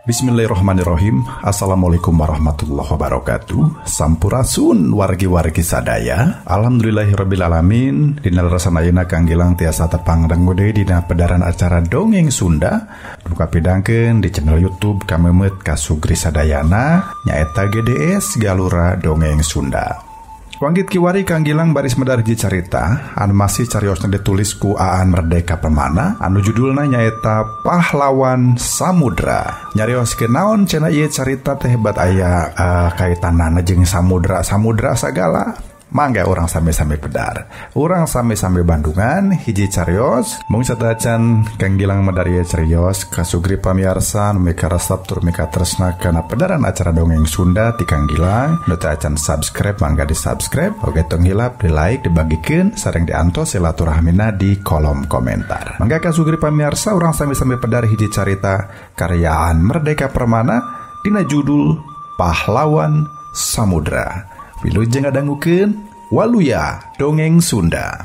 Bismillahirrahmanirrahim. Assalamualaikum warahmatullahi wabarakatuh. Sampurasun wargi-wargi sadaya. Alhamdulillahirrabbilalamin. Dina rasana ayeuna kanggilang tiasa tepang dangude dina pedaran acara Dongeng Sunda. Duka pidangkeun di channel YouTube Kamemet Kasugri Sadayana nyaeta GDS Galura Dongeng Sunda. Wanggit kiwari kanggilang baris medar hiji carita anu masih cariosna ditulis ku Aan Merdeka Permana anu judulna nyaeta Pahlawan Samudra. Nyarios kenaon cenah ieu carita teh hebat aya kaitanana jeung samudra sagala. Mangga orang same-same pedar. Orang same-same Bandungan hiji carios mung sadacan kanggilang medar ieu carios kasugri pamiarsa nu mika resep tur mika tresna kana pedaran acara Dongeng Sunda ti kanggilang. Nu teu acan subscribe mangga di subscribe, oge tong hilap di like, dibagikeun sareng diantos silaturahmina di kolom komentar. Mangga kasugri pamiarsa orang same-same pedar hiji carita karyaan Merdeka Permana dina judul Pahlawan Samudra. Wilujeng ngadanggukeun Waluya Dongeng Sunda.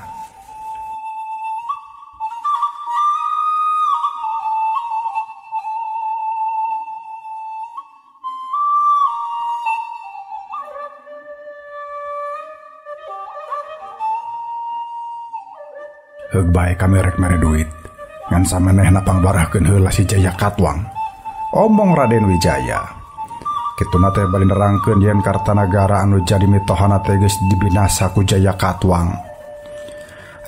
Heug bae kami rek mere duit ngan samanehna pangbarahkeun heula si Jaya Katwang. Omong Raden Wijaya. Kituna teh bali nerangkeun yen Kartanagara anu jadi mitohana teh geus dibinasa ku Jaya Katwang.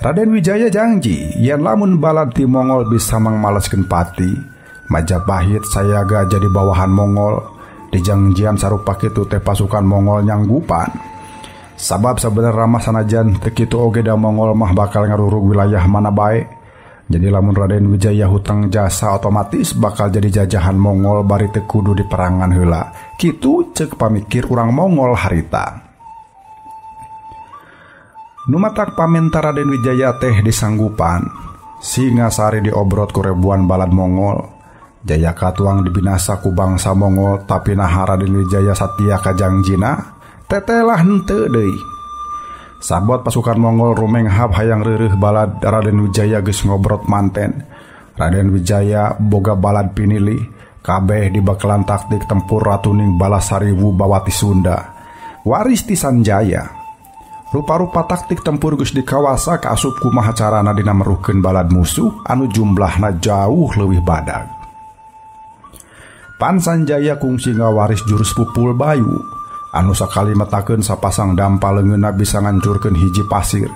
Raden Wijaya janji yen lamun balad ti Mongol bisa mangmaleskeun pati, Majapahit sayaga jadi bawahan Mongol. Di janjian sarupa kitu teh pasukan Mongol nyanggupan. Sabab sabenerna mah sanajan teu kitu oge da Mongol mah bakal ngarurug wilayah mana bae. Jadi lamun Raden Wijaya hutang jasa otomatis bakal jadi jajahan Mongol bari teu kudu diperangan heula. Kitu ceuk pamikir urang Mongol harita. Nu matak pamenta Raden Wijaya teh disanggupan. Singasari diobrot ku rebuan balad Mongol. Jaya Katwang dibinasa ku bangsa Mongol tapi naha Raden Wijaya satia ka jangjina tetelah henteu deui. Sabot pasukan Mongol rumenghap hayang reureuh balad Raden Wijaya geus ngobrot manten. Raden Wijaya boga balad pinili, kabeh dibakalan taktik tempur Ratuning Balasariwu Bawati Sunda. Waris ti Sanjaya. Rupa-rupa taktik tempur geus dikawasa kaasup kumaha carana dina meruhkeun balad musuh anu jumlahna jauh leuwih badag. Pan Sanjaya kungsi ngawaris jurus pupul bayu. Anu sakali metakeun sapasang dampal leungeunna bisa ngancurkeun hiji pasir,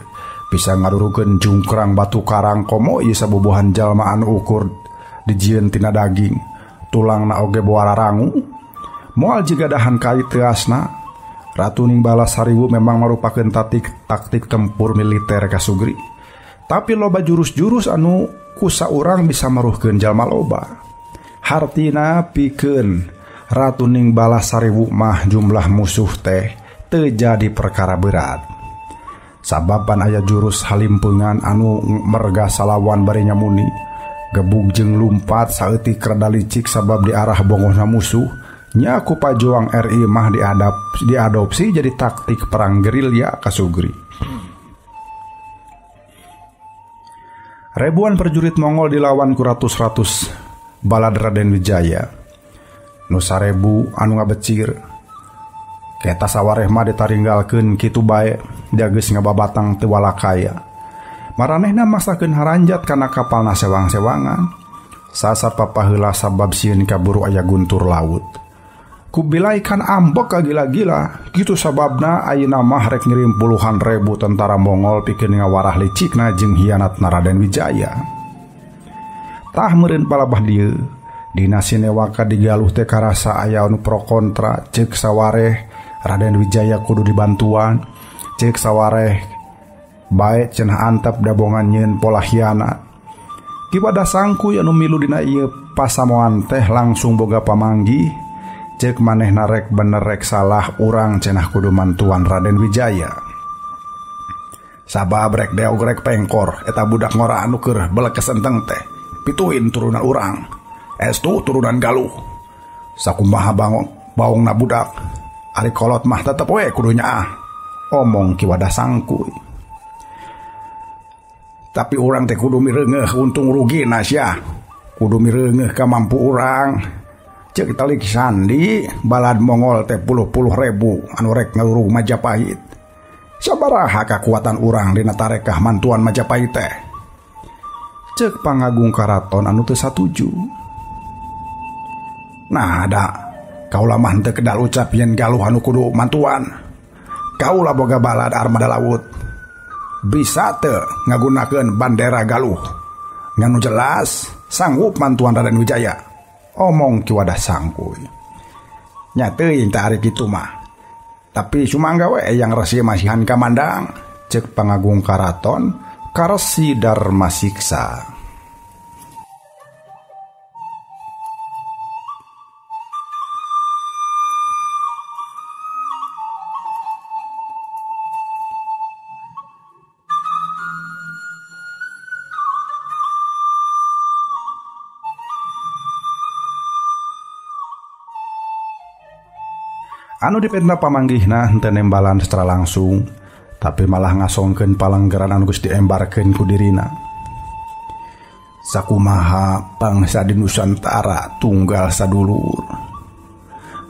bisa ngarurukeun jungkrang batu karang komo ieu sabubuhan jalma anu ukur dijieun tina daging, tulangna oge boara rangu. Moal jiga dahan kai teu asna, Ratuning Balasariwu memang merupakeun taktik tempur militer kasugri. Tapi loba jurus-jurus anu ku saurang bisa maruhkeun jalma loba. Hartina pikeun Ratuning Balasariwu mah jumlah musuh teh teu jadi perkara berat. Sababan aya jurus halimpeungan anu merga salawan bari nyamuni, gebug jeung lumpat saeutik rada licik sabab di arah bongohna musuh. Nya ku pajuang RI mah diadopsi jadi taktik perang gerilya kasugri. Ribuan prajurit Mongol dilawan ku ratus-ratus balad Raden Wijaya. Nu sarebu anu ngabecir keta sawareh mah ditaringgalkeun kitu bae dia geus ngababatang teu walakaya. Maranehna maksakeun haranjat kana kapalna sewang-sewangan. Sasapa heula sabab sieun kaburu aya guntur laut. Kubilai kan ambek kagila-gila kitu sababna ayeuna mah rek ngirim puluhan ribu tentara Mongol pikeun ngawarah licikna jeung hianatna Raden Wijaya. Tah meureun palabah dieu dina Sinewaka digaluh teh karasa aya anu pro kontra, ceuk sawareh Raden Wijaya kudu dibantuan, ceuk sawareh bae cenah antep dabongan nyeun pola hianat. Kibada sangkuy anu milu dina ieu pasamoan teh langsung boga pamanggih, ceuk manehna rek bener rek salah urang cenah kudu mantuan Raden Wijaya. Sabab rek deog rek pengkor eta budak ngora anu keur belekes enteng teh pituin turunan urang. Estu turunan Galuh. Sakumaha baongna budak. Ari kolot mah tetep we kudu nyaah. Omong ki wadah sangkuy. Tapi urang teh kudu mireungeuh untung rugi nasya. Kudu mireungeuh ka mampu urang. Cek talik sandi balad Mongol teh 10.000 anu rek ngaluru Majapahit. Sabaraha kakuatan urang dina tarekah mantuan Majapahit teh? Cek Pangagung Karaton anu teu satuju. Nah ada kaulah mah teu kedal ucap yen galuh anu kudu mantuan. Kaulah boga balad armada laut. Bisa teu ngagunakeun bandera galuh? Nganu jelas sanggup mantuan Raden Wijaya. Omong Ki Wadah Sangkuy. Nya teuing teh ari kitu mah. Tapi sumangga we yang resi masihan kamandang. Cek Pangagung Karaton Karesi Darma Siksa. Anu dipetna pamanggihna henteu nembalan secara langsung, tapi malah ngasongkeun palanggaran anu geus diembarkeun ku dirina. Sakumaha bangsa di Nusantara tunggal sadulur.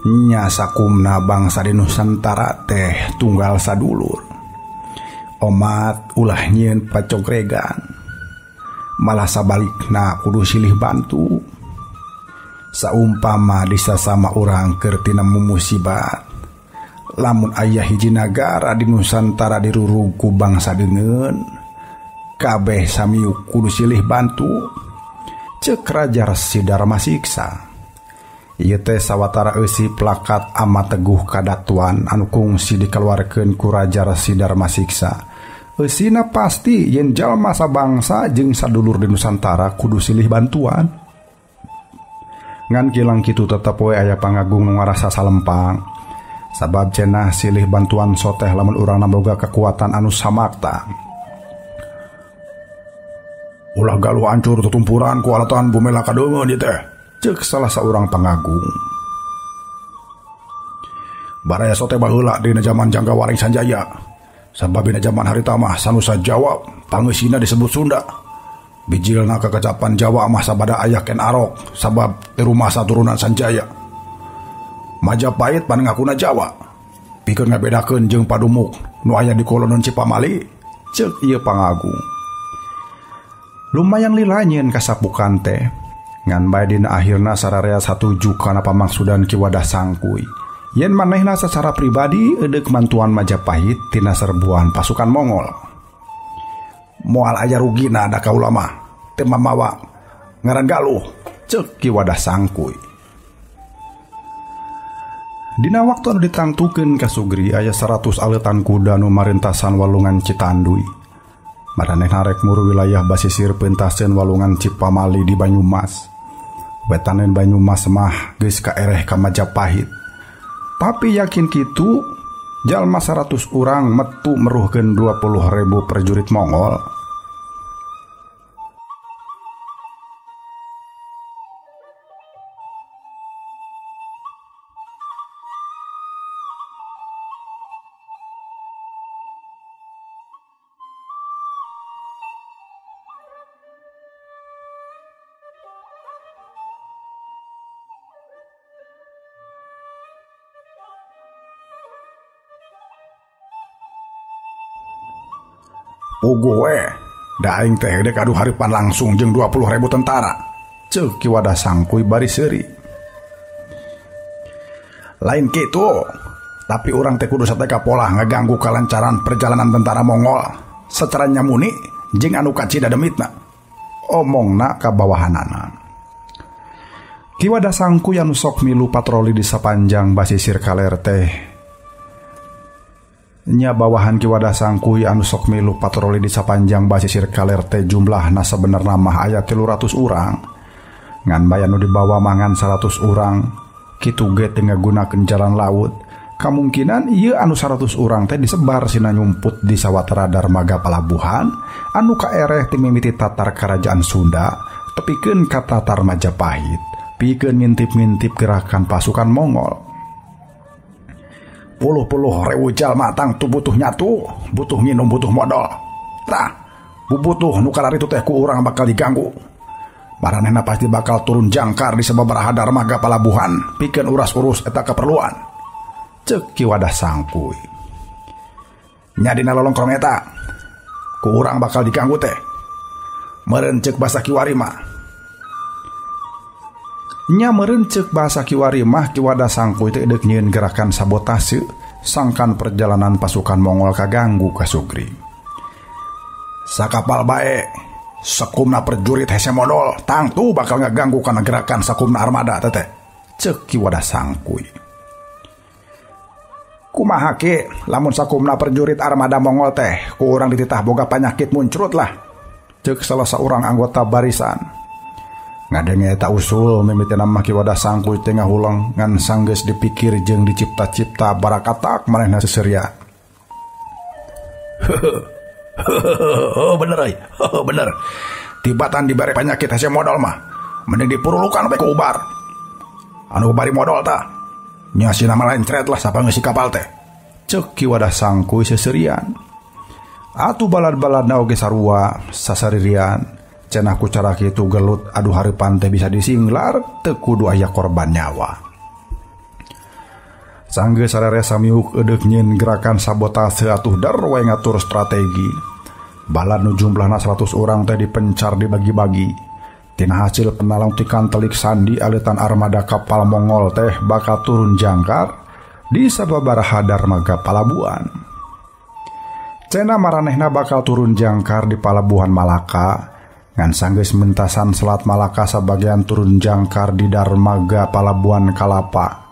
Nya sakumna bangsa di Nusantara teh tunggal sadulur. Omat ulah nyieun pacogregan. Malah sabalikna kudu silih bantu. Saumpama disasama urang keur tina musibat, lamun aya hiji nagara di Nusantara dirurug ku bangsa deungeun, kabeh sami kudu silih bantu. Cek Raja Resi Darma Siksa. Ieu teh sawatara eusi plakat amat teguh kadatuan anu kungsi dikeluarkeun ku Raja Resi Darma Siksa. Eusina pasti yen jalma sabangsa jeung sadulur di Nusantara kudu silih bantuan. Ngan kilang kitu tetep we aya pangagung nu ngarasa salempang. Sabab cenah silih bantuan soteh lamun urang boga kekuatan anu samakta. Ulah galuh hancur tutumpuran ku alatan bumela kadeungeun ieu teh. Ceuk salah saurang pangagung. Baraya soteh baheula dina zaman Jangga Waring Sanjaya. Sabab dina zaman harita mah sanusa Jawa pangeusina disebut Sunda. Bijilna kekecapan Jawa mah sabada aya ken arok sabab di rumah saturunan Sanjaya. Majapahit pan ngakuna Jawa. Pikeun ngabedakeun jeung padumuk nu aya di kolonon Cipamali. Ceuk ieu pangagung. Lumayan lila nyieun kasapukan teh. Ngan bae dina akhirna sararea satuju kana pamangsudan Ki Wadah Sangkuy. Yen manehna secara pribadi edeuk mantuan Majapahit tina serbuan pasukan Mongol. Moal aya rugina ada kaula mah teu mamawa ngaran galuh, ceuk Ki Wadah Sangkuy. Dina waktu anu ditangtukeun ka Sugri aya 100 aleutan kuda nu marintasan walungan Citanduy. Maranehna rek muru wilayah basisir peuntaseun walungan Cipamali di Banyumas. Wetaneun Banyumas mah geus kaereh ka Majapahit. Tapi yakin kitu jalma 100 urang metu meruhkeun 20.000 prajurit Mongol. Puguh we, da aing teh dek adu haripan langsung jeung 20.000 tentara. Ceuk Ki Wadah Sangkuy bari seuri. Lain kitu, tapi urang teh kudu sateka pola ngaganggu kalancaran perjalanan tentara Mongol secara nyamuni jeung anu kacida demitna. Omongna ka bawahanana. Ki Wadah Sangkuy anu sok milu patroli di sapanjang basisir kaler teh. Nya bawahan Ki Wadah Sangkuy anu sok milu patroli di sapanjang basisir kaler teh jumlahna sabenerna mah aya 300 urang. Ngan bae anu dibawa mangan 100 urang. Kitu ge teu ngagunakeun jalan laut. Kamungkinan ieu anu 100 urang teh disebar sina nyumput di sawatara darmaga palabuhan anu kaereh ti mimiti tatar kerajaan Sunda tepikeun ka tatar Majapahit, pikeun ngintip-ngintip gerakan pasukan Mongol. Puluh-puluh rewu jalma tang tu butuh nyatu, butuh nginum, butuh modal. Tah, bubutuh nu kalaritu teh ku urang bakal diganggu. Maranehna pasti bakal turun jangkar di sababaraha darmaga palabuhan pikeun uras-urus eta keperluan. Ceuk Ki Wadah Sangkuy. Nya dina lolongkrong eta ku urang bakal diganggu teh. Meureun ceuk basa kiwari mah. Nya meureun ceuk basa kiwari mah Ki Wadah Sangkuy teh deuk nyieun gerakan sabotase sangkan perjalanan pasukan Mongol kaganggu ka Sugri. Sakapal bae sakumna prajurit hese modal tangtu bakal ngaganggu kana gerakan sakumna armada teteh. Ceuk Ki Wadah Sangkuy. Kumaha ke lamun sakumna prajurit armada Mongol teh ku urang dititah boga panyakit muncrut lah. Ceuk salah saurang anggota barisan. Ngadenge eta usul mimitinan mah Ki Wadah Sangkuy teh ngahulang ngan sanggeus dipikir jeung dicipta-cipta barakatak manehna seseria. Bener euy. Bener. Tibatan dibere panyakit hese modal mah mending dipurulukan bae ku ubar. Anu bari modal tah nya sinama lain cret lah sapangeusi kapal teh. Ceuk Ki Wadah Sangkuy seserian. Atuh balad-baladna oge sarua sasaririan. Cenah ku cara kitu gelut adu hareupan teh bisa disinglar teu kudu aya korban nyawa. Sanggeus sarere samiuk eudeuh nyieun gerakan sabotase atuh dar wae ngatur strategi. Balad nu jumlahna 100 urang teh dipencar dibagi-bagi. Tina hasil penalong ti Kantelik Sandi alitan armada kapal Mongol teh bakal turun jangkar di sababaraha darmaga palabuhan. Cenah maranehna bakal turun jangkar di palabuhan Malaka. Ngan sanggeus mentasan Selat Malaka sabagian turun jangkar di darmaga palabuhan Kalapa.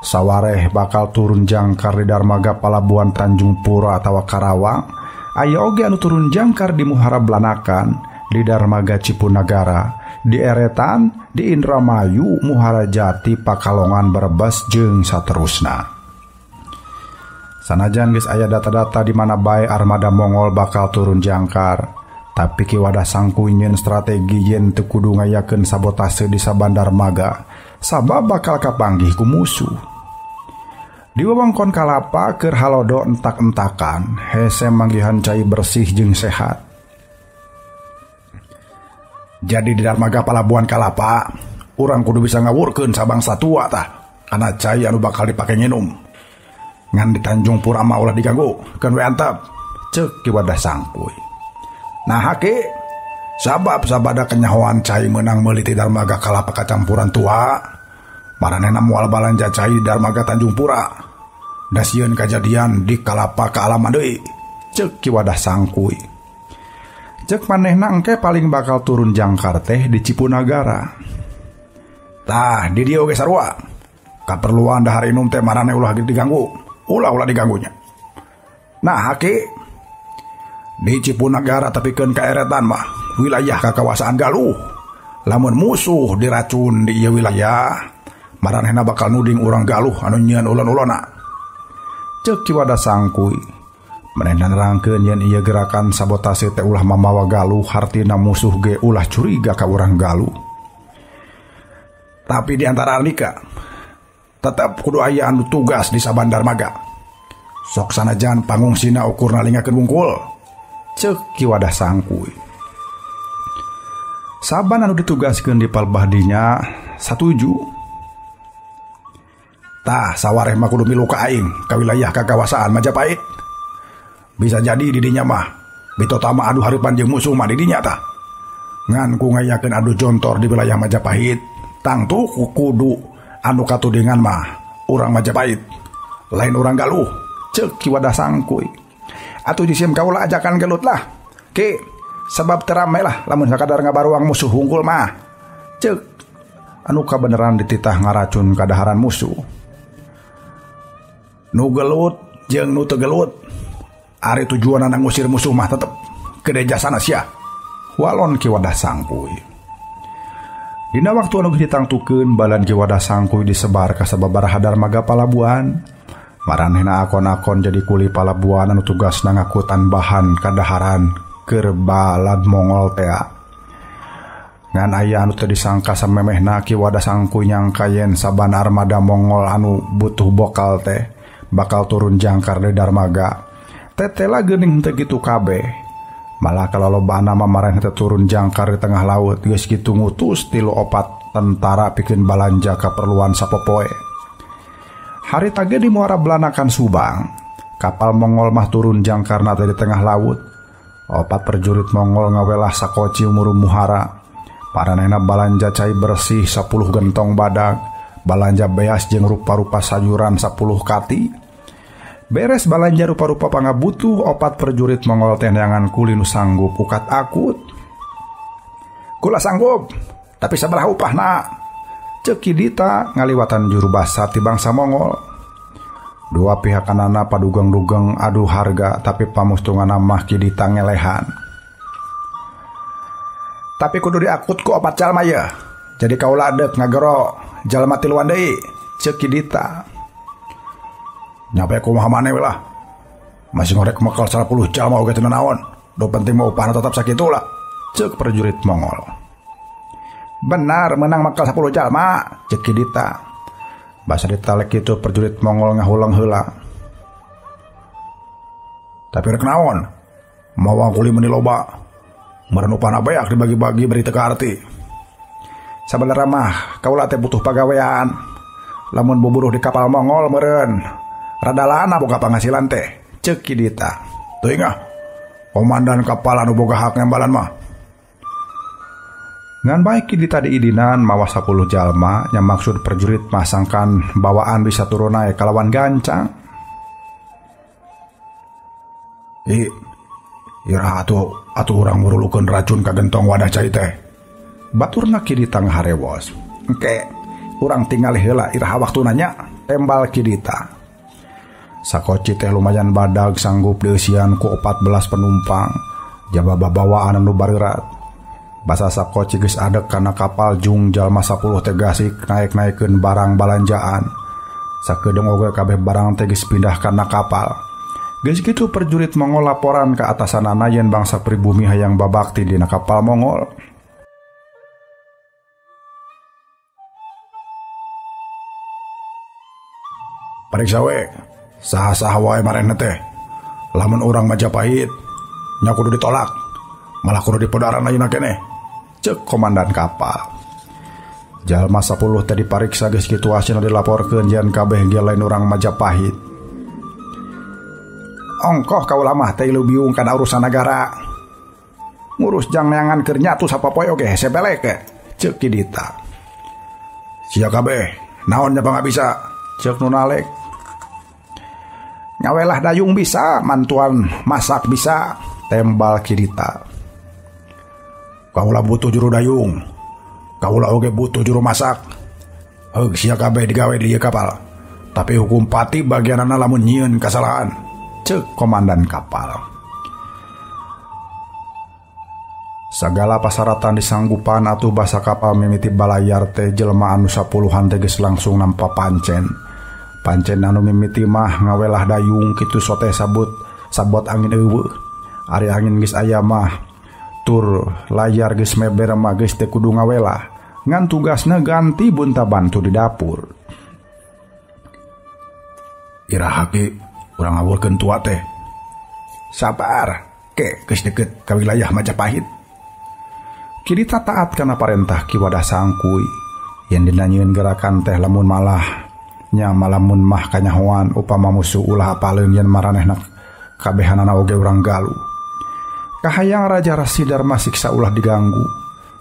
Sawareh bakal turun jangkar di darmaga palabuhan Tanjung Pura atawa Karawang. Aya oge anu turun jangkar di Muara Blanakan, di darmaga Cipunagara, di Eretan, di Indramayu, Muara Jati, Pakalongan, Brebes jeung saterusna. Sanajan geus aya data-data di mana bae armada Mongol bakal turun jangkar, tapi Ki Wadah Sangkuy nyieun strategi yen teu kudu ngayakeun sabotase di saban darmaga, sabab bakal kapanggih ku musuh. Di wewengkon Kalapa keur halodo entak-entakan hese manggihan cai bersih jeung sehat. Jadi di darmaga palabuhan Kalapa urang kudu bisa ngawurkeun sabangsa tua tah kana cai anu bakal dipake nginum. Ngan di Tanjung Pura mah ulah diganggu keun we antep. Ceuk Ki Wadah Sangkuy. Nah hake sabab sabada kenyahoan cai meunang meuli ti darmaga Kalapa kacampuran tua. Maranehna moal balanja cai di darmaga Tanjung Pura. Da sieun kajadian di Kalapa kaalaman deui. Ceuk Ki Wadah Sangkuy. Ceuk manehna engke paling bakal turun jangkar teh di Cipunagara. Tah di dieu ge sarua. Kaperluan dahar inum teh maraneh ulah diganggu. Ulah diganggunya. Nah hake di Cipunagara tapikeun ka Eretan mah wilayah kakawasaan Galuh. Lamun musuh diracun di ieu wilayah, maranehna bakal nuding urang Galuh anu nyieun ulun-uluna. Ceuk Ki Wadah Sangkuy. Manehna nerangkeun yen ieu gerakan sabotase teh ulah mamawa Galuh, hartina musuh ge ulah curiga ka urang Galuh. Tapi di antara alika tetep kudu aya anu tugas di saban darmaga. Sok sanajan pangungsina ukurna lingakeun wungkul. Ceuk Ki Wadah Sangkuy. Saban anu ditugaskeun di palebah dinya satuju. Tah sawareh mah kudu milu ka aing ka wilayah kakawasaan Majapahit. Bisa jadi di dinya mah bitotama adu hareupan jeung musuh mah di dinya tah. Ngan ku ngayakeun adu jontor di wilayah Majapahit, tangtu kudu anu katudingan mah urang Majapahit, lain urang Galuh. Ceuk Ki Wadah Sangkuy. Atuh jisim kaula ajakan gelut lah. Ki, sebab terame lah lamun sakadar ngabaruang musuh hungkul mah. Ceuk anu kabeneran dititah ngaracun kadaharan musuh. Nu gelut jeung nu teu gelut, ari tujuanna ngusir musuh mah tetep gede jasana sia. Walon Ki Wadah Sangkuy. Dina waktu anu ditangtukeun balan Ki Wadah Sangkuy disebar ka sababaraha darmaga palabuhan, maranehna akon-akon jadi kuli palabuhan anu tugasna ngakutan bahan kadaharan keur balad Mongol teh. Ngan aya anu teu disangka samemehna Ki Wadah Sangkuy nyangka yen saban armada Mongol anu butuh bokal teh bakal turun jangkar di darmaga. Tetela geuning teu kitu kabeh. Malah kalau lobana mamareh teh turun jangkar di tengah laut geus kitu ngutus 3 tentara pikeun balanja keperluan sapopoe. Hari tage di muara belanakan Subang, kapal Mongol mah turun jangkarna teh di tengah laut. 4 prajurit Mongol ngawelah sakoci umur muhara. Paranena balanja cai bersih 10 gentong badag, balanja beas jeung rupa-rupa sayuran 10 kati. Beres balanja rupa-rupa pangabutuh, 4 prajurit Mongol teh neangan kuli nu sanggup ukat akut. Kula sanggup, tapi sabaraha upahna? Ceuk Kidita ngaliwatan juru basa ti bangsa Mongol. 2 pihak kanana padugang-dugang adu harga, tapi pamustunganna mah Kidita ngelehan. Tapi kudu diakut ku 4 jalma ya. Jadi kaula adek ngagero jalma tiluan deui, ceuk Kidita. Nyampe kumaha maneh we lah. Masih ngorek mekal 10 jalma oge teu naon. Do penting mah upahna tetap sakitu lah, ceuk prajurit Mongol. Benar menang mekal 10 jalma, ceuk Kidita. Basa ditalek kitu prajurit Mongol ngahulang heula. Tapi rek naon? Mawa kuli meni loba. Meureun upahna beak dibagi-bagi beri teu arti. Sabenerna mah kaula teh butuh pagawean. Lamun buburuh di kapal Mongol meureun rada lana boga pangasilan teh, ceuk Kidita. Teuing ah, komandan kapal anu boga hak ngembalan mah. Ngan baik Kidita diidinan mawa 10 jalma nya maksud prajurit masangkan bawaan bisa turun naik kalawan gancang. Ira atuh urang ngurulukeun racun ka gentong wadah cai teh. Baturna Kidita ngaharewos. Engke, urang tingali heula iraha waktuna nya, tembal Kidita. Sakoci teh lumayan badag sanggup dieusian ku 14 penumpang. Jaba bawaan anu bareurat. Basa sakoci geus adeg kana kapal jung jalma 10 teh gasik naik-naikeun barang balanjaan. Sakedeung oge kabeh barang teh geus pindah kana kapal. Geus kitu prajurit Mongol laporan ka atasanana yen bangsa pribumi hayang babakti dina kapal Mongol. Pariksa we, saha-saha wae marehna teh. Lamun urang Majapahit nya kudu ditolak, malah kudu dipodaran ayeuna keneh, ceuk komandan kapal. Jalma 10 teh dipariksa geus kitu hasilna dilaporkeun yen kabeh ge lain urang Majapahit. Ongkoh kaula mah teh biung kana urusan negara. Ngurus jang neangan keur nyatu sapopoe oge sepele ke, ceuk Kidita. Sia kabeh, naon nya pangabisa, ceuk nu nalek. Ngawelah dayung bisa, mantuan masak bisa, tembal Kidita. Kaula butuh juru dayung. Kaula oge butuh juru masak. Heug sia kabeh digawe di ieu kapal. Tapi hukum pati bagianana lamun nyieun kasalahan, ceuk komandan kapal. Sagala pasaratan disanggupan atuh basa kapal mimiti balayar teh jelema anu 10-an teh geus langsung nampa pancen. Pancen anu mimiti mah ngawelah dayung kitu sote sabot angin eueuh. Ari angin geus aya mah tur layar geus meber mah geus teu kudu ngawelah. Ngan tugasna ganti bunta bantu di dapur. Iraha ge urang ngawurkeun tua teh. Sabar, ke geus deukeut ka wilayah Majapahit. Kidita taat kana parentah Ki Wadah Sangkuy yen dinanyieun gerakan teh lamun malah nya malamun mah kanyahoan upama musuh ulah apaleun yen maranehna kabehanana oge urang Galuh. Kahayang Raja Rasidarma siksa ulah diganggu.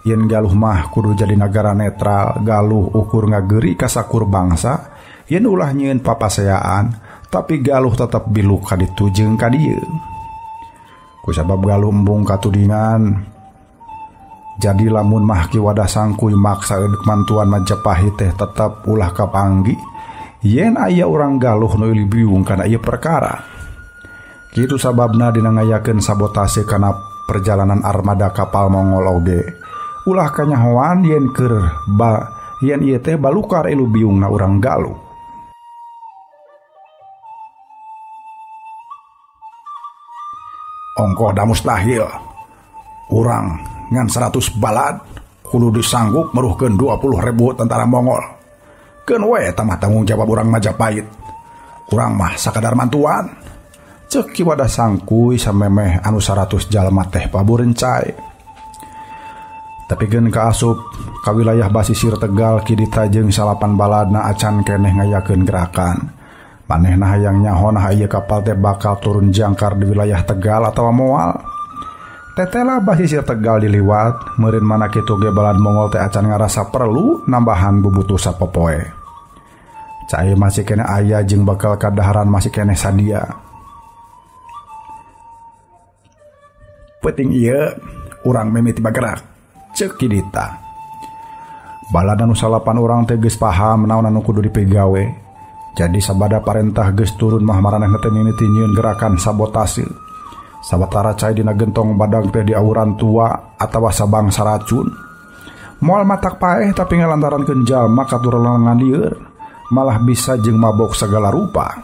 Yen Galuh mah kudu jadi negara netral, Galuh ukur ngageri ka sakur bangsa. Yen ulah nyieun papaseaan, tapi Galuh tetep bilu ka ditu jeung ka dieu. Kusabab Galuh embung katudingan, jadi lamun mah Ki Wadah Sangkuy maksa eudeuh mantuan Majapahit teh tetep ulah kapanggi. Yen aya urang Galuh nu ieu biung kana ieu perkara. Kitu sababna dina ngayakeun sabotase kana perjalanan armada kapal Mongol oge. Ulah kanyahoan yen yen ieu teh balukar ilu biungna urang Galuh. Ongkoh da mustahil. Urang ngan 100 balad kudu disanggup meruhkeun 20.000 tentara Mongol. Keun we tamah tanggung jawab urang Majapahit. Urang mah sakadar mantuan. Cek ki wadah sangkuy samemeh anu 100 jalma teh paburencai. Tapi gen kaasup ka wilayah basisir Tegal kidita jeung salapan baladna acan keneh ngayakeun gerakan. Manehna hayang nyahon ieu kapal teh bakal turun jangkar di wilayah Tegal atawa moal. Tetela basisir Tegal diliwat, meureun mana kitu ge balad Mongol teh acan ngarasa perlu nambahan bubutuh sapopoe. Cai masih kene aya jeung bakal kadaharan masih kene sadia. Penting ieu urang mimiti bagerak, ceuk kidita. Balad anu salapan urang teh geus paham naon anu kudu dipegawe. Jadi sabada parentah geus turun mah maranehna teh mimiti nyieun gerakan sabotase. Sabatara cai dina gentong badag teh di awuran tua atawa sabangsa racun. Moal matak paeh tapi ngalantarankeun jalma katurelengan lieur, malah bisa jeung mabok segala rupa.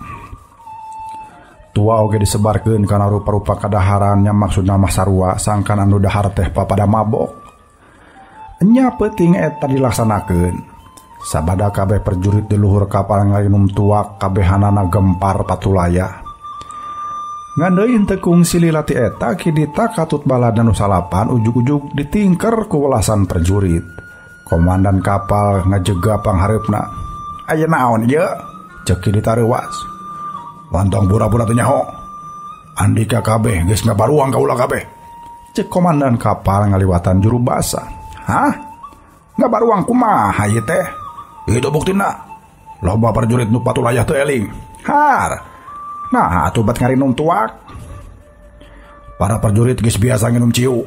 Tua oge disebarkeun kana rupa-rupa kadaharan nya maksudna mah sarua sangkan anu dahar teh pada mabok. Nya peuting eta dilaksanakeun. Sabada kabeh perjurit di luhur kapal ngarinum tuak kabehanana gempar patulaya. Ngandeuin tekung sililati eta kidita katut balad anu salapan ujug-ujug ditingker ku welasan perjurit. Komandan kapal ngajega panghareupna. "Aya naon ieu?" ceuk kidita reuwas. "Wantong pura-pura teh nyaho. Andika kabeh geus ngabaruang ka ulah kabeh," ceuk komandan kapal ngaliwatan juru basa. "Hah? Ngabaruang kumaha ieu teh? Itu buktina. Loba prajurit nu patulayah teu eling. Har. Nah, atuh bat ngarinum tuak. Para prajurit geus biasa nginum ciu.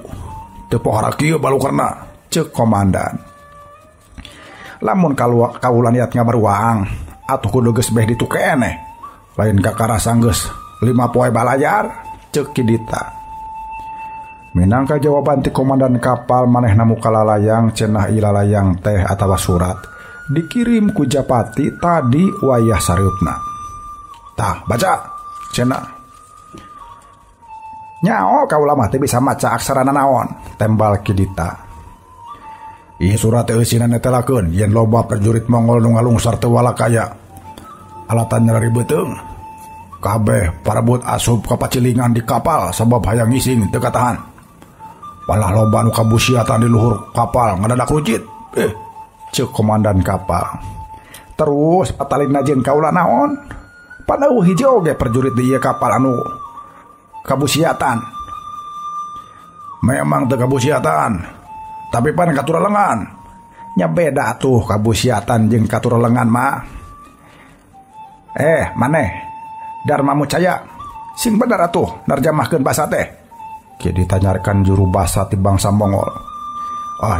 Teu pohara kieu balukerna," ceuk komandan. "Lamun kaula niat ngabaruang, atuh kudu geus beh ditu keneh. Lain kakara sanggeus 5 poe balayar," ceuk kidita. Minangka jawaban ti komandan kapal manehna muka lalayang cenah ilalayang teh atawa surat dikirim ku Japati tadi wayah sareupna. "Tah, baca," cenah. "Nyao kaula mah teu bisa maca aksarana naon," tembal kidita. "Ieu surat teh eusina netelakeun yen loba prajurit Mongol nu ngalungsar teu walakaya. Alatan nyarari beuteung. Kabeh parebut asup ka pacilingan di kapal sabab hayang ngising teu katahan. Palah loba nu kabusiatan di luhur kapal ngadadak rujit." Ceuk komandan kapal. "Terus patalina jeung kaula naon? Padahal hiji oge prajurit di ieu kapal anu kabusiatan." "Memang teu kabusiatan, tapi pan katuralengan. Nya beda tuh kabusiatan jeung katuralengan mah. Maneh Dharma Mucaya, sing bener atuh narjamahkeun basa teh," kieu ditanyakan juru basa ti bangsa Mongol.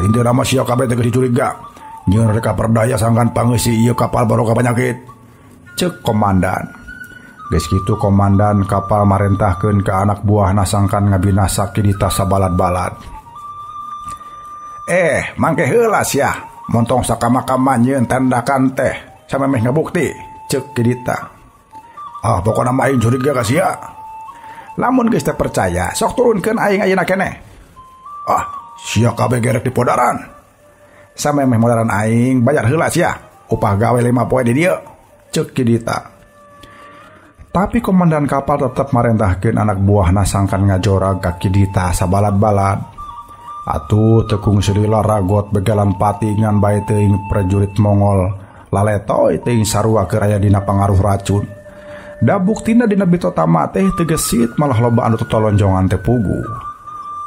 "Inti nama sia kabeh teh geus dicuriga. Nyieun reka perdaya sangkan pangeusih ieu kapal barokah panyakit," ceuk komandan. Geus kitu komandan kapal marentahkeun ka anak buahna sangkan ngabinasa kidita sabalad-balad. Mangke heula sia, montong sakama-kama nyieun tendakan teh samemeh ngabukti," ceuk kidita. "Pokona mah aing curiga ka sia. Lamun geus teu percaya, sok turunkeun aing ayeuna keneh." "Sia kabeh gerek di podaran. Samemeh modaran aing bayar heula sia, upah gawe 5 poe di dieu," ceuk kidita. Tapi komandan kapal tetep marentahkeun anak buahna sangkan ngajorag ka kidita sabalad-balad. Atuh tekung silila ragot begalan pati ngan bae teuing prajurit Mongol laletoy teuing sarua keur aya dina pangaruh racun. Da buktina dina bitota teh teu gesit malah loba anu tetolonjongan teh pugu.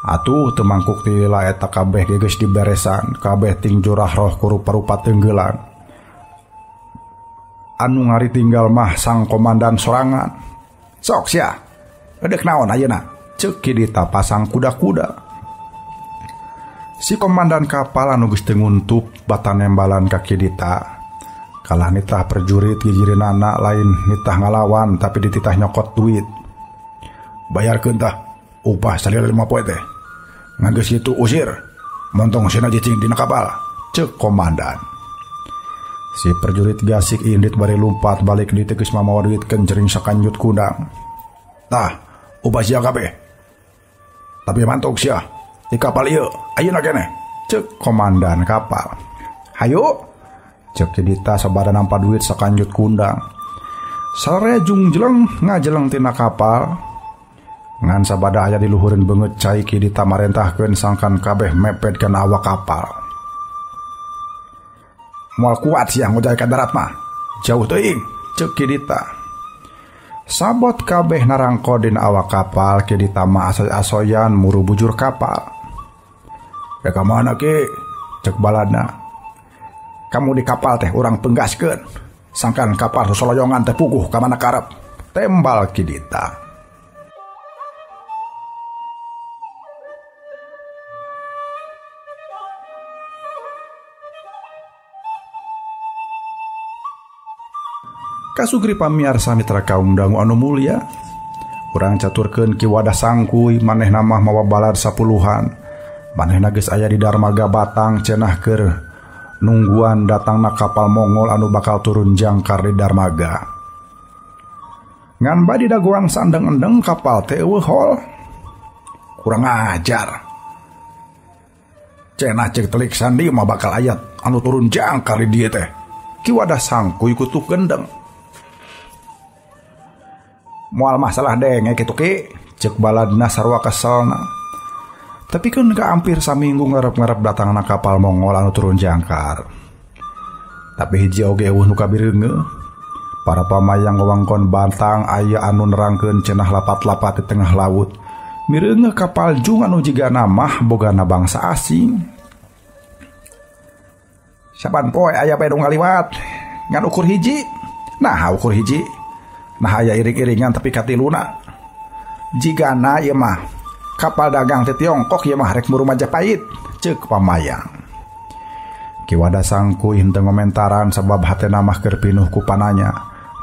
Atuh teu mangkuk ti lila eta kabeh geus diberesan, kabeh ting jurah roh ku rupa-rupa teunggelan. Anu ngaritinggal mah sang komandan sorangan. "Sok sia, edek naon ayeuna?" ceuk kidita pasang kuda-kuda. Si komandan kapal anu geus teu nguntup bata nembalan ka kidita. Kalah nitah perjurit gigireunana lain nitah ngalawan tapi dititah nyokot duit. "Bayarkeun tah upah salila 5 poe teh. Ngan geus kitu usir, montong sina cicing dina kapal," ceuk komandan. Si perjurit gasik indit bari lumpat balik di tegeus mamawa duit kencering sakanjut kudang. "Tah, upah sia kabeh. Tapi mantok sia di kapal ieu ayeuna keneh," ceuk komandan kapal. "Hayu," ceuk kidita sabada nampa duit sakanjut kundang. Sare jungjleng ngajeleng tina kapal. Ngan sabada aya di luhureun beungeut cai ki ditamarentahkeun sangkan kabeh mepet kana awak kapal. Moal kuat sia ngojay ka darat mah. Jauh teuing, ceuk Kidita. Sabot kabeh narangko dina awak kapal, Kidita mah asoy-asoyan muru bujur kapal. "Ya ka mana ki?" cek baladna. "Kamu di kapal teh urang penggaskeun. Sangkan kapal sosoloyongan teh puguh ka mana karep," tembal Kidita. Kasugri pamiarsa mitra kaum dangu anu mulia, urang caturkeun ki wadah sangkuy manehna mah mawa balad 10-an. Manehna geus aya di darmaga Batang cenah keur nungguan datangna kapal Mongol anu bakal turun jangkar di darmaga. Ngan badi dagoan sandeng-endeng kapal teh eueuh hol. Kurang ajar. Cenah cek telik sandi mah bakal aya anu turun jangkar di dieu teh. Ki wadah sangkuy kutu gendeng. Moal masalah denge kitu ki, cek baladna sarua keselna. Tapi kan ka hampir saminggu ngarep-ngarep datangna kapal Mongol anu turun jangkar. Tapi hiji oge eueuh nu kabireungeun. Para pamayang wewengkon Batang aya anu nerangkeun cenah lapat-lapat di tengah laut. Mireungeun kapal jung anu jigana mah bogana bangsa asing. Saban poe aya bae nu ngaliwat ngan ukur hiji. Nah, ukur hiji. Nah aya iring-iringan tapi katiluna. Jigana ieu mah kapal dagang ti Tiongkok ieu mah rek muru Majapahit, ceuk pamayang. Ki wadah sangkuy henteu ngomentaran sabab hatena mah keur pinuh ku pananya.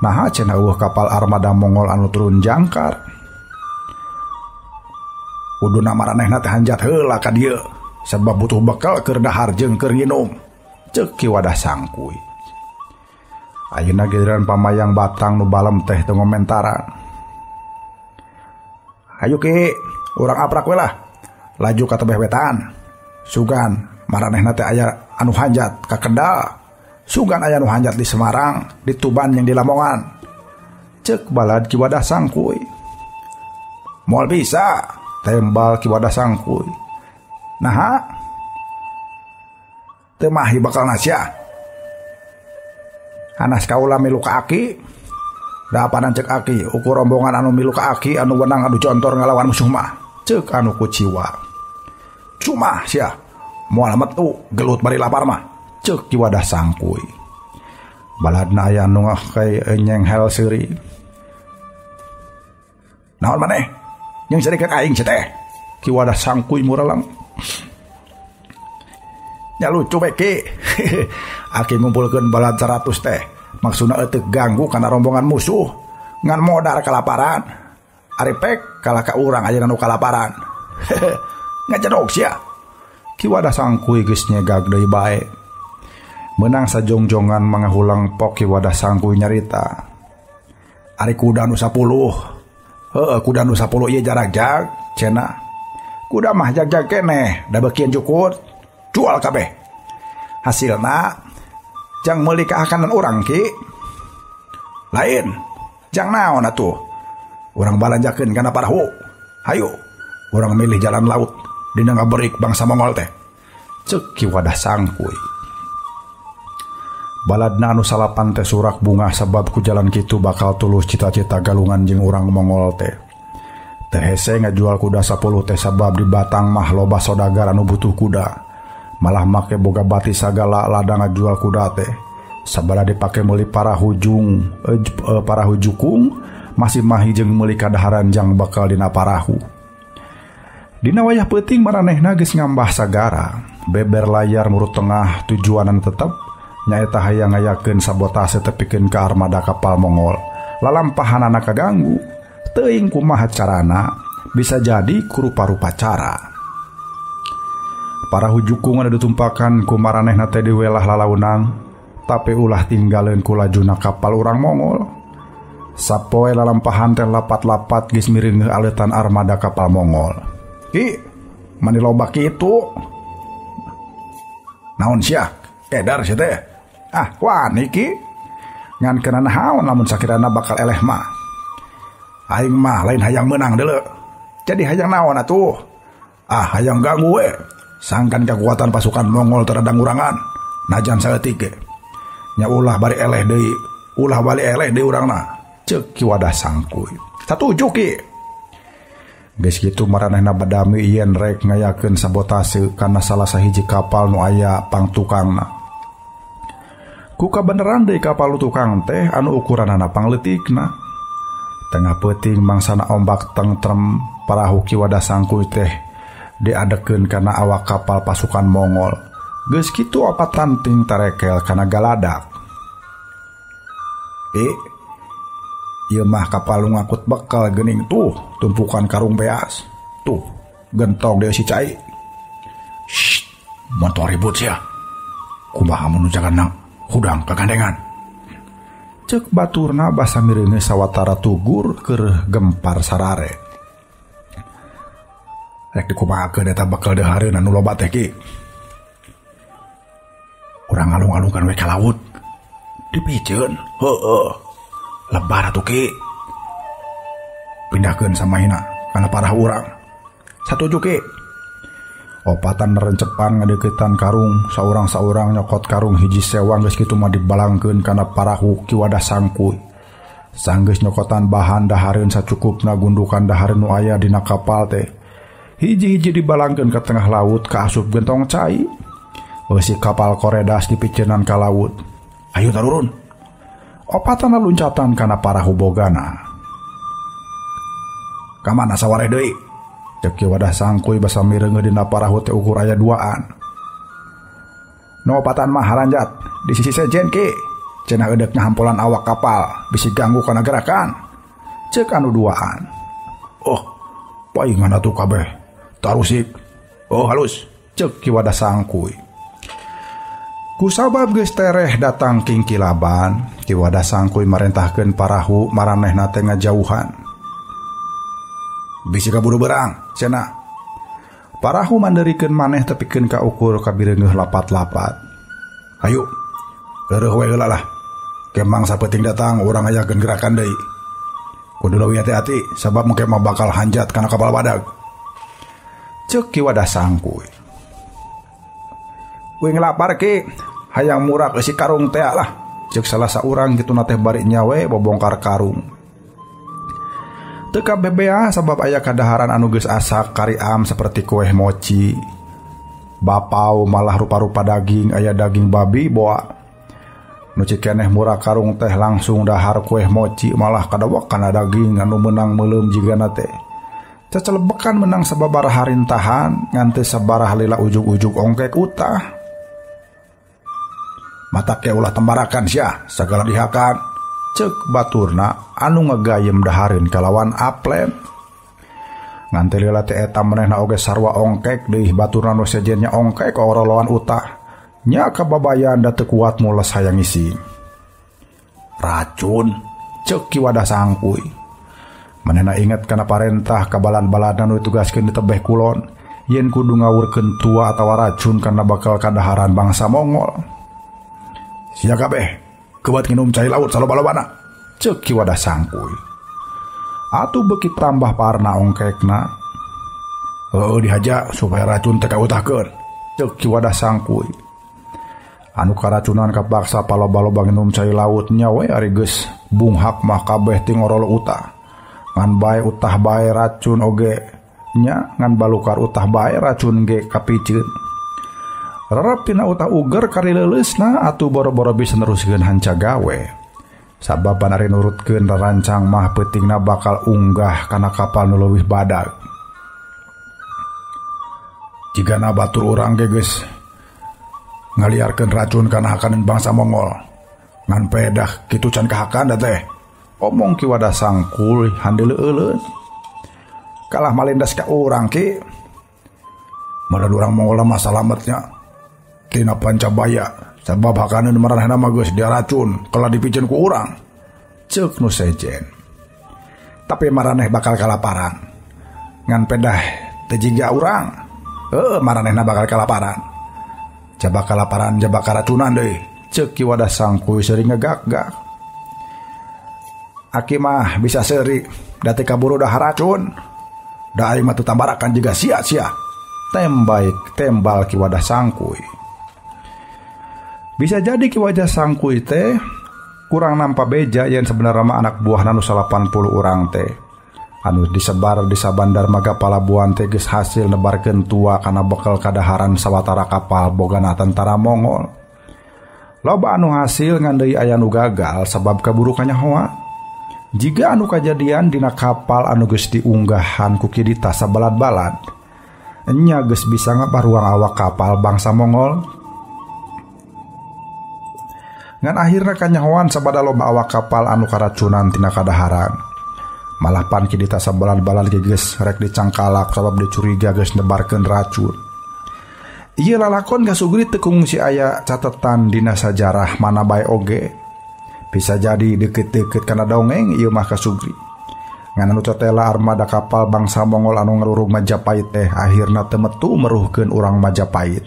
Naha cenah eueuh kapal armada Mongol anu turun jangkar. Kuduna maranehna teh hanjat heula ka dieu sabab butuh bekal keur dahar jeung keur nginum, ceuk ki wadah sangkuy. Ayeuna giliran pamayang Batang nu balem teh teu ngomentaran. "Hayu ki, urang aprak we lah. Laju ka tebeh wetan. Sugan maranehna teh aya anu hanjat ka Kendal. Sugan aya anu hanjat di Semarang, di Tuban yang di Lamongan," ceuk balad ki wadah sangkuy. "Moal bisa," tembal ki wadah sangkuy. "Naha? Teu mahi bakal nasya. Anas kaula milu ka Aki. Da apanan cek Aki, ukur rombongan anu milu ka Aki anu wenang adu contor ngalawan musuh mah," ceuk anu kuciwa. "Cuma sia, moal metu gelut bari lapar mah," ceuk ki wadah sangkuy. Baladna aya anu ngakei enyeng hel seuri. "Naon maneh? Yang sadikeun aing sia teh," ki wadah sangkuy muralang. "Nya lucu we ki." Aki ngumpulkeun balad 100 teh. Maksudna teu ganggu kana rombongan musuh ngan modar kalaparan. Ari pek kalah ka urang aya nu kalaparan. Ngajadog sia. Ki wadah sangkuy geus nyegag deui bae. Meunang sajongjongan mangahulang pok ki wadah sangkuy nyarita. "Ari kuda nu 10. Heueuh kuda nu 10 ieu jarag-jag cenah. Kuda mah jag-jag keneh, da beukeun jukut. Jual kabeh. Hasilna jang meuli kaakanan urang ki. Lain, jang naon atuh? Urang balanjakeun kana parahu. Hayu, urang milih jalan laut dina ngaberik bangsa Mongol teh," ceuk ki wadah sangkuy. Baladna anu salapan teh surak bunga sabab ku jalan kitu bakal tulus cita-cita galungan jeung urang Mongol teh. Teu hese ngajual kuda 10 teh sabab di Batang mah loba sodagar anu butuh kuda. Malah make boga bati sagala ladang ngajual kuda teh. Sabada dipake meuli para hujukung masih mahi jeung meuli kadaharan jang bakal dina parahu. Dina wayah peuting maranehna geus ngambah sagara. Beber layar murut tengah tujuanan tetep nyaeta hayang ngayakeun sabotase tepikeun ka armada kapal Mongol. Lalampahanana kaganggu, teuing kumaha carana, bisa jadi kurupa-rupa cara. Para hujukung anu ditumpakan ku maranehna teh diwelah lalaunan, tapi ulah tinggaleun ku lajuna kapal urang Mongol. Sapoe lalampahan teh lapat-lapat geus mireungeuh aleutan armada kapal Mongol. "Ki, mani loba kitu? Naon sia? Edar sia teh? Ah, wani ki. ngan kenana naon lamun sakirana bakal eleh mah. Aing mah lain hayang menang deuleu. Jadi hayang naon atuh? Hayang ganggu we. Sangkan kekuatan pasukan Mongol terhadap ngurangan. Najan saeutik ge. Nya ulah bari eleh deui. Ulah bali eleh deui urangna. Ceuk Ki Wadah Sangkuy. Satuju Ki. Geus kitu maranehna badami yen rek ngayakeun sabotase kana salah sahiji kapal nu aya pangtukangna. Ku kabeneran deui kapal tukang teh anu ukuranana pangleutikna. Tengah peuting mangsana ombak tentrem parahu Ki Wadah Sangkuy teh diadekeun kana awak kapal pasukan Mongol. Geus kitu opat ranting tarekel kana galadak. Ieu mah kapal nu ngakut bekal geuning tuh, tumpukan karung beas. Tuh, gentong deui si cai. Shh, motor ribut sia. Kumaha mun jangan hudang kagandengan. Cek baturna basa mireungeun sawatara tugur keur gempar sarare. Rek dikumahakeun eta bakal dehareun anu loba teh Ki. Urang ngalung-alungkan we ka laut. Dipiceun. Heueuh. Lebar atuh Ki. Pindahkeun samahina kana parah urang. Satuju Ki. Opatan rencepan ngadeuketan karung, saurang-saurang nyokot karung hiji sewang geus kitu mah dibalangkeun kana parahu Ki Wadah Sangkuy. Sanggeus nyokotan bahan dahareun sacukupna gundukan dahareun nu aya dina kapal teh. Hiji-hiji dibalangkeun ka tengah laut ka asup gentong cai. Eusi kapal koredas dipiceunan ka laut. Ayo tarurun. Opatan luncatan kana parahu bogana. Ka mana sawareh deui? Cek Ki Wadah Sangkuy basa mireungeun dina parahu teh ukur aya duaan. Nopatan mah haranjat di sisi sejen Ki. Cenah eudeup hampolan awak kapal bisi ganggu kana gerakan. Cek anu duaan. Oh, paingan atuh kabeh. Tarusik. Oh halus. Cek Ki Wadah Sangkuy. Kusabab geus tereh datang kingkilaban, Ki Wadah Sangkuy marentahkeun parahu maranehna teh ngajauhan. Bisi kaburu berang, cenah. Parahu manderikeun maneh tepikeun ka ukur kabireungeuh lapat-lapat. Hayu, keureuh we heula lah. Kemang sapeuting datang urang ngayakeun gerakan deui. Kudu leuwih hati-hati sabab mungkin mah bakal hanjat kana kapal badag. Ceuk Ki Wadah Sangkuy. We ngelapar Ki, hayang murak eusi karung teh lah. Ceuk salah saurang kituna teh bari nyawe bobongkar karung. Teu kabebea sabab aya kadaharan anu geus asak kariam saperti kue mochi. Bapau malah rupa-rupa daging, aya daging babi boa. Nu cikeneh murah karung teh langsung dahar kue mochi malah kadawak kana daging anu meunang meuleum jigana teh. Cacelebekan menang sababaraha rintahan ngan teu sabaraha lila ujug-ujug ongkek utah. Matake ulah tembarakan sia sagala dihakan. Cek baturna anu ngagayem dahareun kalawan aplen. Ngan teh lila teh eta manehna oge sarua ongkek deui baturna nu sejennya ongkek oroloan utah. Nya kababayan da teu kuat mules hayang ngisi. Racun, cek Ki Wadah Sangkuy. Manehna inget kana parentah ka balad-baladna nu ditugaskeun di tebeh kulon yen kudu ngawurkeun tua atawa racun kana bakal kadaharan bangsa Mongol. Sia kabeh kebat nginum cai laut saloba-lobana, cek Ki Wadah Sangkuy. Atuh beuki tambah parna ongkekna. Dihaja supaya racun teh kautahkeun, cek Ki Wadah Sangkuy. Anu karacunan kapaksa paloba-loba nginum cai laut nya we ari geus bunghak mah kabeh ti ngorolo utah. Ngan bae utah bae racun oge nya, ngan balukar utah bae racun ge kapiceun. Rarap tina utah uger kari leuleusna atuh boro-boro bisa neruskeun hanca gawe. Sabab banari nurutkeun rarancang mah peutingna bakal unggah kana kapal nu leuwih badag. Jigana batur urang ge geus ngaliarkeun racun kana hakaneun bangsa Mongol. Ngan pedah kitu can kahakan da teh. Omong Ki Wadah Sangkuy handeuleu euleun. Kalah malindas ka urang Ki. Meureun urang Mongol mah salametnya tina Pancabaya sabab hakaneun maranehna mah geus dia racun kala dipikeun ku urang, ceuk nu sejen. Tapi maraneh bakal kalaparan ngan pedah teu jiga urang. Maranehna bakal kalaparan. Jaba kalaparan jaba karacunan deui, ceuk Ki Wadah Sangkuy seuring ngagak-gak. Aki mah bisa seri, dati kaburu dah racun. Da aing mah teu tambarakan juga sia-sia. Tembal ki wadah sangkuy. Bisa jadi ki wajah sangkuy teh kurang nampak beja yang sebenarnya mah anak buah anu 80 orang teh. Anu disebar di sabandar maga palabuhan teh geus hasil nebarkeun tua kana bekal kadaharan sawatara kapal bogana tentara Mongol. Loba anu hasil ngan deui aya nu gagal sabab kaburu kanyahoa. Jika anu kajadian dina kapal anu geus diunggahan ku kidita sabalad-balad, enya geus bisa ngaparuang awak kapal bangsa Mongol. Ngan akhirna kanyahoan sabada loba awak kapal anu karacunan tina kadaharan. Malah pan kidita sabalad-balad geus rek dicangkalak sabab dicuriga geus nebarkeun racun. Ieu lalakon kasugri teu kungsi aya catetan dina sajarah mana bae oge. Bisa jadi deket-deket karena dongeng ieu mah kasugri. Ngan anu tetela armada kapal bangsa Mongol anu ngarurung Majapahit teh akhirna teu metu meruhkeun urang Majapahit.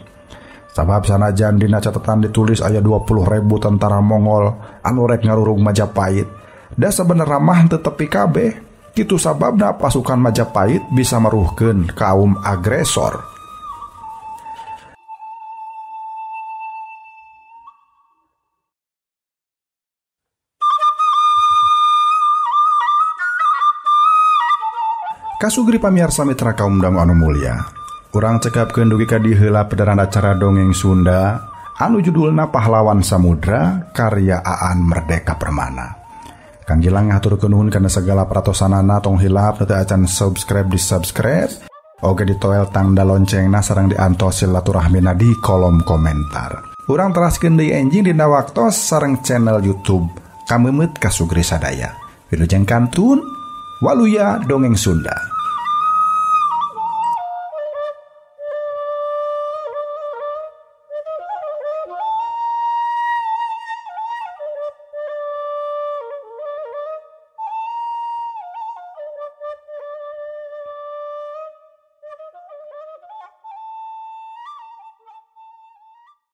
Sabab sanajan dina catatan ditulis aya 20.000 tentara Mongol anu rek ngarurung Majapahit. Da sabenerna mah teu tepi kabeh. Kitu sababna pasukan Majapahit bisa meruhkeun kaum agresor. Kasugri pamirsa mitra kaum dangu anu mulia, urang cekapkeun dugi ka dieu heula padaran acara dongeng Sunda anu judulna Pahlawan Samudra karya Aan Merdeka Permana. Kang Gilang ngaturkeun nuhun kana segala pratosanana tong hilap teu acan subscribe di subscribe oge ditoel tangda loncengna sareng diantos silaturahmina di kolom komentar. Urang teraskeun deui enjing dina waktos sareng channel YouTube Kameumeut Kasugri Sadaya. Wilujeng kantun Waluya Dongeng Sunda.